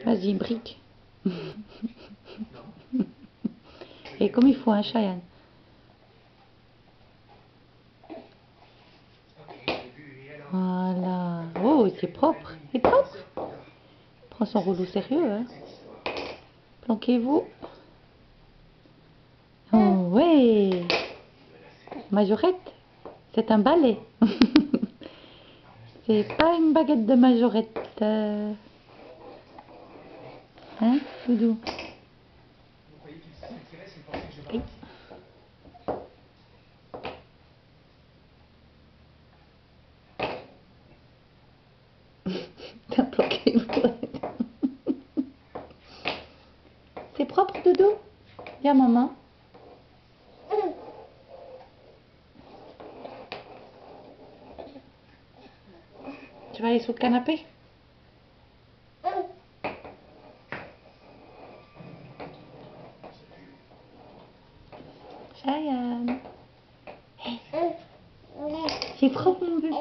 Vas-y, brique. Et comme il faut, hein, Cheyenne. Voilà. Oh, c'est propre. C'est propre. Prends son rouleau sérieux, hein. Planquez-vous. Oh, ouais. Majorette. C'est un balai. C'est pas une baguette de majorette. Hein, Doudou? Oui. T'as planqué vous. C'est propre, Doudou? Viens, maman. Tu vas aller sous le canapé? Cheyenne. C'est propre, mon bébé.